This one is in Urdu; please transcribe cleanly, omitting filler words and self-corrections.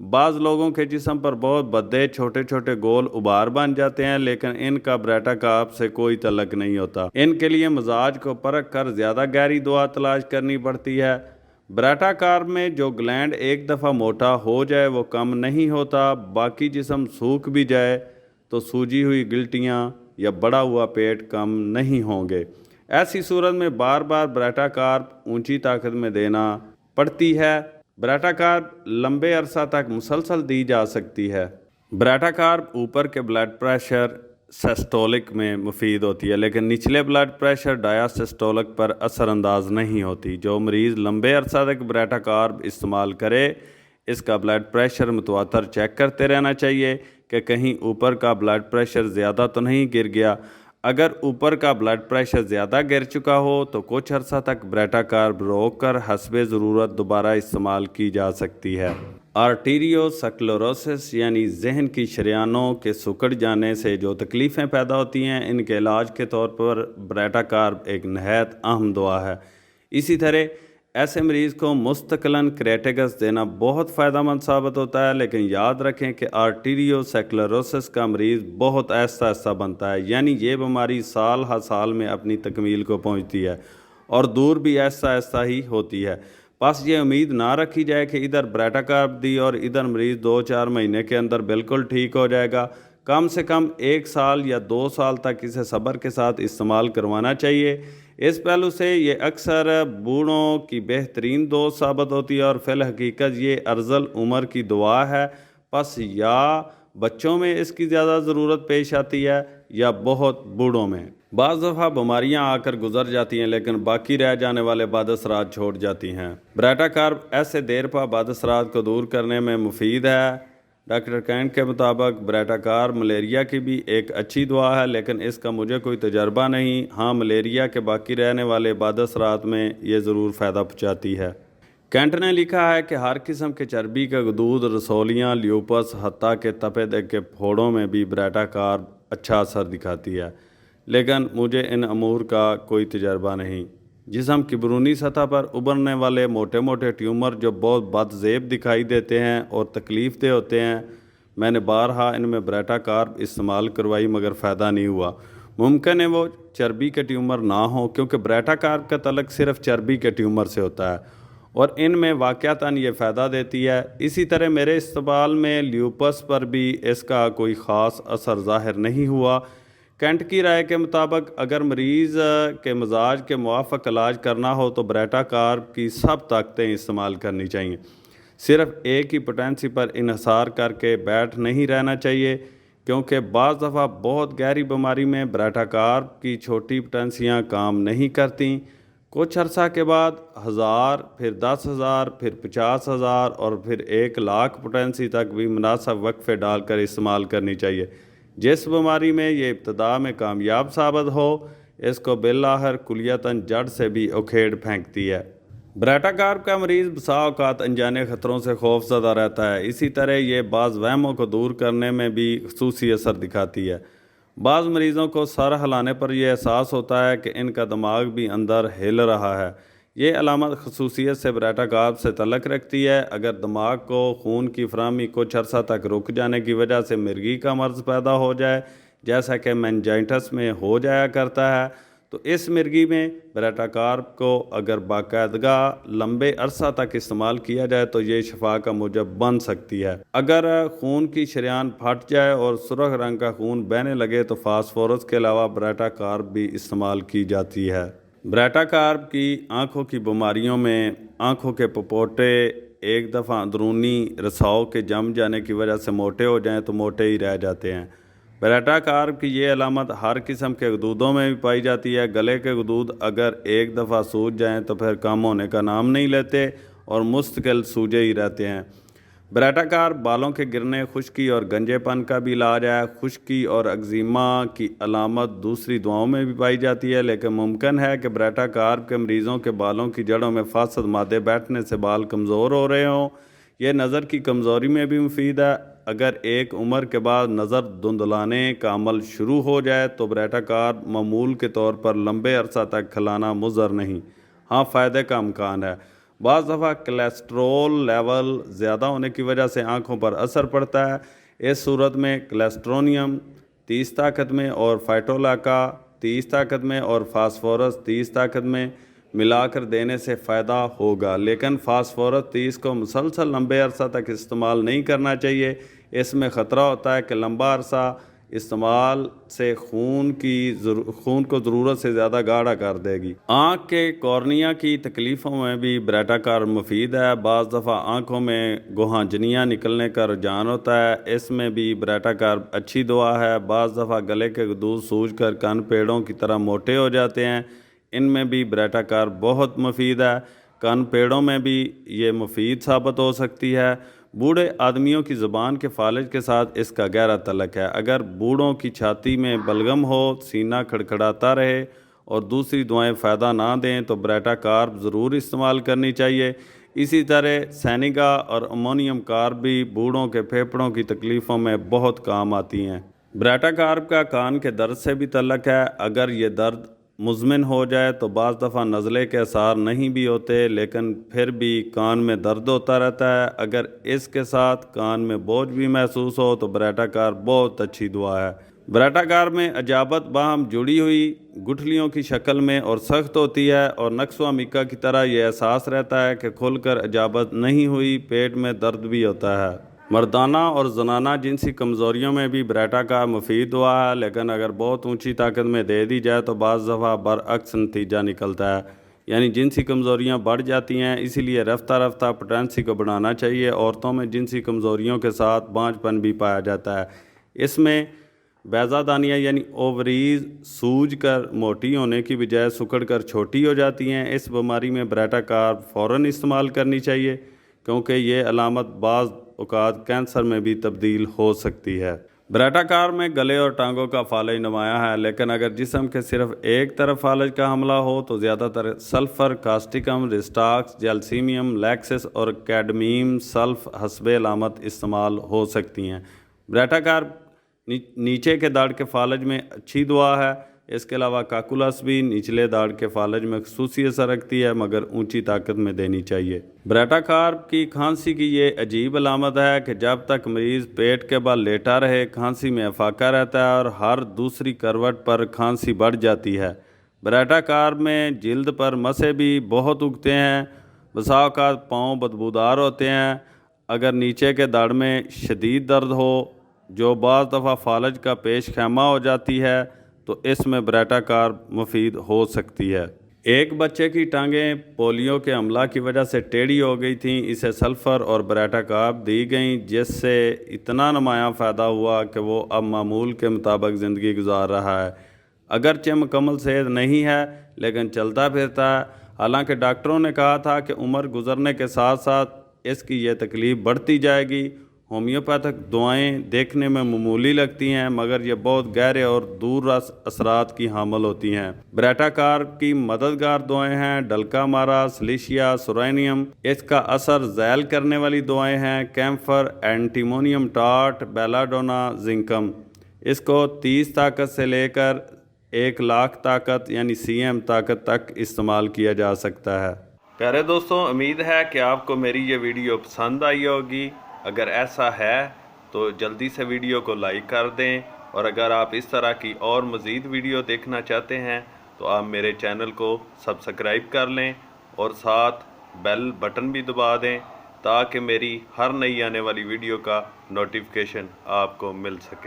بعض لوگوں کے جسم پر بہت بھدے چھوٹے چھوٹے گول ابار بن جاتے ہیں، لیکن ان کا بریٹا کارپ سے کوئی تعلق نہیں ہوتا۔ ان کے لیے مزاج کو پرکھ کر زیادہ گہری دوا تلاش کرنی پڑتی ہے۔ بریٹا کارپ میں جو گلینڈ ایک دفعہ موٹا ہو جائے وہ کم نہیں ہوتا، باقی جسم سوکھ بھی جائے تو سوجی ہوئی گلٹیاں یا بڑا ہوا پیٹ کم نہیں ہوں گے۔ ایسی صورت میں بار بار بریٹا کارپ اونچی طاقت میں دینا پڑتی ہے۔ بریٹا کارپ لمبے عرصہ تک مسلسل دی جا سکتی ہے۔ بریٹا کارپ اوپر کے بلڈ پریشر سسٹولک میں مفید ہوتی ہے، لیکن نچلے بلڈ پریشر ڈایاسسٹولک پر اثر انداز نہیں ہوتی۔ جو مریض لمبے عرصہ تک بریٹا کارپ استعمال کرے اس کا بلڈ پریشر متواتر چیک کرتے رہنا چاہیے کہ کہیں اوپر کا بلڈ پریشر زیادہ تو نہیں گر گیا۔ اگر اوپر کا بلڈ پریشر زیادہ گر چکا ہو تو کچھ عرصہ تک بریٹا کارپ روک کر حسب ضرورت دوبارہ استعمال کی جا سکتی ہے۔ آرٹیریو سکلروسس یعنی ذہن کی شریانوں کے سکڑ جانے سے جو تکلیفیں پیدا ہوتی ہیں، ان کے علاج کے طور پر بریٹا کارپ ایک نہایت اہم دوا ہے۔ اسی طرح ایسے مریض کو مستقلاً کریٹیکس دینا بہت فائدہ مند ثابت ہوتا ہے، لیکن یاد رکھیں کہ آرٹیریو سکلروسس کا مریض بہت آہستہ آہستہ بنتا ہے، یعنی یہ بیماری سال ہر سال میں اپنی تکمیل کو پہنچتی ہے اور دور بھی آہستہ آہستہ ہی ہوتی ہے۔ بس یہ امید نہ رکھی جائے کہ ادھر بریٹا کارپ دی اور ادھر مریض 2-4 مہینے کے اندر بالکل ٹھیک ہو جائے گا۔ کم سے کم 1 سال یا 2 سال تک اسے صبر کے ساتھ استعمال کروانا چاہیے۔ اس پہلو سے یہ اکثر بوڑھوں کی بہترین دوست ثابت ہوتی ہے اور فی الحقیقت یہ ارذل عمر کی دعا ہے، پس یا بچوں میں اس کی زیادہ ضرورت پیش آتی ہے یا بہت بوڑھوں میں۔ بعض دفعہ بیماریاں آ کر گزر جاتی ہیں لیکن باقی رہ جانے والے بد اثرات چھوڑ جاتی ہیں۔ بریٹا کارپ ایسے دیر پا بد اثرات کو دور کرنے میں مفید ہے۔ ڈاکٹر کینٹ کے مطابق بریٹا کارپ ملیریا کی بھی ایک اچھی دوا ہے، لیکن اس کا مجھے کوئی تجربہ نہیں۔ ہاں، ملیریا کے باقی رہنے والے بد اثرات میں یہ ضرور فائدہ پہنچاتی ہے۔ کینٹ نے لکھا ہے کہ ہر قسم کے چربی کا غدود، رسولیاں، لیوپس، حتیٰ کہ تپے کے پھوڑوں میں بھی بریٹا کارپ اچھا اثر دکھاتی ہے، لیکن مجھے ان امور کا کوئی تجربہ نہیں۔ جسم کی بیرونی سطح پر ابھرنے والے موٹے موٹے ٹیومر جو بہت بد زیب دکھائی دیتے ہیں اور تکلیف دہ ہوتے ہیں، میں نے بارہا ان میں بریٹا کارپ استعمال کروائی مگر فائدہ نہیں ہوا۔ ممکن ہے وہ چربی کے ٹیومر نہ ہوں، کیونکہ بریٹا کارپ کا تعلق صرف چربی کے ٹیومر سے ہوتا ہے اور ان میں واقعتاً یہ فائدہ دیتی ہے۔ اسی طرح میرے استعمال میں لیوپس پر بھی اس کا کوئی خاص اثر ظاہر نہیں ہوا۔ کینٹ کی رائے کے مطابق اگر مریض کے مزاج کے موافق علاج کرنا ہو تو بریٹا کارپ کی سب طاقتیں استعمال کرنی چاہیے۔ صرف ایک ہی پوٹینسی پر انحصار کر کے بیٹھ نہیں رہنا چاہیے، کیونکہ بعض دفعہ بہت گہری بیماری میں بریٹا کارپ کی چھوٹی پوٹینسیاں کام نہیں کرتیں۔ کچھ عرصہ کے بعد 1000، پھر 10,000، پھر 50,000 اور پھر 1,00,000 پوٹینسی تک بھی مناسب وقفے ڈال کر استعمال کرنی چاہیے۔ جس بیماری میں یہ ابتدا میں کامیاب ثابت ہو، اس کو بالآخر کلیتاً جڑ سے بھی اکھیڑ پھینکتی ہے۔ بریٹا کارپ کا مریض بسا اوقات انجانے خطروں سے خوف زدہ رہتا ہے۔ اسی طرح یہ بعض وہموں کو دور کرنے میں بھی خصوصی اثر دکھاتی ہے۔ بعض مریضوں کو سر ہلانے پر یہ احساس ہوتا ہے کہ ان کا دماغ بھی اندر ہل رہا ہے۔ یہ علامت خصوصیت سے بریٹا کارپ سے تعلق رکھتی ہے۔ اگر دماغ کو خون کی فراہمی کچھ عرصہ تک رک جانے کی وجہ سے مرگی کا مرض پیدا ہو جائے، جیسا کہ مینجائٹس میں ہو جایا کرتا ہے، تو اس مرگی میں بریٹا کارپ کو اگر باقاعدگی لمبے عرصہ تک استعمال کیا جائے تو یہ شفا کا موجب بن سکتی ہے۔ اگر خون کی شریان پھٹ جائے اور سرخ رنگ کا خون بہنے لگے تو فاسفورس کے علاوہ بریٹا کارپ بھی استعمال کی جاتی ہے۔ بریٹا کارپ کی آنکھوں کی بیماریوں میں آنکھوں کے پپوٹے ایک دفعہ اندرونی رساؤ کے جم جانے کی وجہ سے موٹے ہو جائیں تو موٹے ہی رہ جاتے ہیں۔ بریٹا کارپ کی یہ علامت ہر قسم کے غدودوں میں بھی پائی جاتی ہے۔ گلے کے غدود اگر ایک دفعہ سوج جائیں تو پھر کم ہونے کا نام نہیں لیتے اور مستقل سوجے ہی رہتے ہیں۔ بریٹا کارپ بالوں کے گرنے، خشکی اور گنجے پن کا بھی علاج ہے۔ خشکی اور اگزیما کی علامت دوسری دواؤں میں بھی پائی جاتی ہے، لیکن ممکن ہے کہ بریٹا کارپ کے مریضوں کے بالوں کی جڑوں میں فاسد مادے بیٹھنے سے بال کمزور ہو رہے ہوں۔ یہ نظر کی کمزوری میں بھی مفید ہے۔ اگر ایک عمر کے بعد نظر دھندلانے کا عمل شروع ہو جائے تو بریٹا کارپ معمول کے طور پر لمبے عرصہ تک کھلانا مضر نہیں، ہاں فائدے کا امکان ہے۔ بعض دفعہ کولیسٹرول لیول زیادہ ہونے کی وجہ سے آنکھوں پر اثر پڑتا ہے۔ اس صورت میں کولیسٹرونیم 30 طاقت میں اور فائٹولاکا 30 طاقت میں اور فاسفورس 30 طاقت میں ملا کر دینے سے فائدہ ہوگا، لیکن فاسفورس 30 کو مسلسل لمبے عرصہ تک استعمال نہیں کرنا چاہیے۔ اس میں خطرہ ہوتا ہے کہ لمبا عرصہ استعمال سے خون کو ضرورت سے زیادہ گاڑھا کر دے گی۔ آنکھ کے کورنیا کی تکلیفوں میں بھی بریٹا کار مفید ہے۔ بعض دفعہ آنکھوں میں گوہانجنیاں نکلنے کا رجحان ہوتا ہے، اس میں بھی بریٹا کار اچھی دوا ہے۔ بعض دفعہ گلے کے گدوز سوج کر کن پیڑوں کی طرح موٹے ہو جاتے ہیں، ان میں بھی بریٹا کار بہت مفید ہے۔ کن پیڑوں میں بھی یہ مفید ثابت ہو سکتی ہے۔ بوڑھے آدمیوں کی زبان کے فالج کے ساتھ اس کا گہرا تعلق ہے۔ اگر بوڑھوں کی چھاتی میں بلغم ہو، سینہ کھڑکھڑاتا رہے اور دوسری دوائیں فائدہ نہ دیں تو بریٹا کارب ضرور استعمال کرنی چاہیے۔ اسی طرح سینیگا اور امونیم کارب بھی بوڑھوں کے پھیپھڑوں کی تکلیفوں میں بہت کام آتی ہیں۔ بریٹا کارب کا کان کے درد سے بھی تعلق ہے۔ اگر یہ درد مزمن ہو جائے تو بعض دفعہ نزلے کے آثار نہیں بھی ہوتے، لیکن پھر بھی کان میں درد ہوتا رہتا ہے۔ اگر اس کے ساتھ کان میں بوجھ بھی محسوس ہو تو بریٹا کار بہت اچھی دعا ہے۔ بریٹا کار میں اجابت باہم جڑی ہوئی گٹھلیوں کی شکل میں اور سخت ہوتی ہے، اور نقص و میکا کی طرح یہ احساس رہتا ہے کہ کھل کر اجابت نہیں ہوئی۔ پیٹ میں درد بھی ہوتا ہے۔ مردانہ اور زنانہ جنسی کمزوریوں میں بھی بریٹا کا مفید دوا ہے، لیکن اگر بہت اونچی طاقت میں دے دی جائے تو بعض دفعہ برعکس نتیجہ نکلتا ہے، یعنی جنسی کمزوریاں بڑھ جاتی ہیں۔ اسی لیے رفتہ رفتہ پوٹینسی کو بڑھانا چاہیے۔ عورتوں میں جنسی کمزوریوں کے ساتھ بانجھ پن بھی پایا جاتا ہے۔ اس میں بیضہ دانیاں یعنی اووریز سوج کر موٹی ہونے کی بجائے سکڑ کر چھوٹی ہو جاتی ہیں۔ اس بیماری میں بریٹا کارب فوراً استعمال کرنی چاہیے، کیونکہ یہ علامت بعض اوقات کینسر میں بھی تبدیل ہو سکتی ہے۔ بریٹا کار میں گلے اور ٹانگوں کا فالج نمایاں ہے، لیکن اگر جسم کے صرف ایک طرف فالج کا حملہ ہو تو زیادہ تر سلفر، کاسٹکم، ریسٹاکس، جیلسیمیم، لیکسس اور کیڈمیم سلف حسب علامت استعمال ہو سکتی ہیں۔ بریٹا کار نیچے کے داڑھ کے فالج میں اچھی دوا ہے۔ اس کے علاوہ کاکولس بھی نچلے داڑھ کے فالج میں خصوصی اثر رکھتی ہے، مگر اونچی طاقت میں دینی چاہیے۔ بریٹا کارب کی کھانسی کی یہ عجیب علامت ہے کہ جب تک مریض پیٹ کے بل لیٹا رہے کھانسی میں افاقہ رہتا ہے اور ہر دوسری کروٹ پر کھانسی بڑھ جاتی ہے۔ بریٹا کارب میں جلد پر مسے بھی بہت اگتے ہیں، بسا اوقات پاؤں بدبودار ہوتے ہیں۔ اگر نیچے کے داڑھ میں شدید درد ہو جو بعض دفعہ فالج کا پیش خیمہ ہو جاتی ہے تو اس میں بریٹا کارب مفید ہو سکتی ہے۔ ایک بچے کی ٹانگیں پولیو کے حملہ کی وجہ سے ٹیڑھی ہو گئی تھیں، اسے سلفر اور بریٹا کارب دی گئیں، جس سے اتنا نمایاں فائدہ ہوا کہ وہ اب معمول کے مطابق زندگی گزار رہا ہے۔ اگرچہ مکمل صحت نہیں ہے لیکن چلتا پھرتا ہے۔ حالانکہ ڈاکٹروں نے کہا تھا کہ عمر گزرنے کے ساتھ ساتھ اس کی یہ تکلیف بڑھتی جائے گی۔ ہومیوپیتھک دعائیں دیکھنے میں معمولی لگتی ہیں، مگر یہ بہت گہرے اور دور رس اثرات کی حامل ہوتی ہیں۔ بریٹا کارب کی مددگار دعائیں ہیں ڈلکا مارا، سلیشیا، سورینیم۔ اس کا اثر ذیل کرنے والی دعائیں ہیں کیمفر، اینٹیمونیم ٹارٹ، بیلاڈونا، زنکم۔ اس کو 30 طاقت سے لے کر 1,00,000 طاقت یعنی cm طاقت تک استعمال کیا جا سکتا ہے۔ پیارے دوستوں، امید ہے کہ آپ کو میری یہ ویڈیو پسند آئی ہوگی۔ اگر ایسا ہے تو جلدی سے ویڈیو کو لائک کر دیں، اور اگر آپ اس طرح کی اور مزید ویڈیو دیکھنا چاہتے ہیں تو آپ میرے چینل کو سبسکرائب کر لیں اور ساتھ بیل بٹن بھی دبا دیں تاکہ میری ہر نئی آنے والی ویڈیو کا نوٹیفیکیشن آپ کو مل سکے۔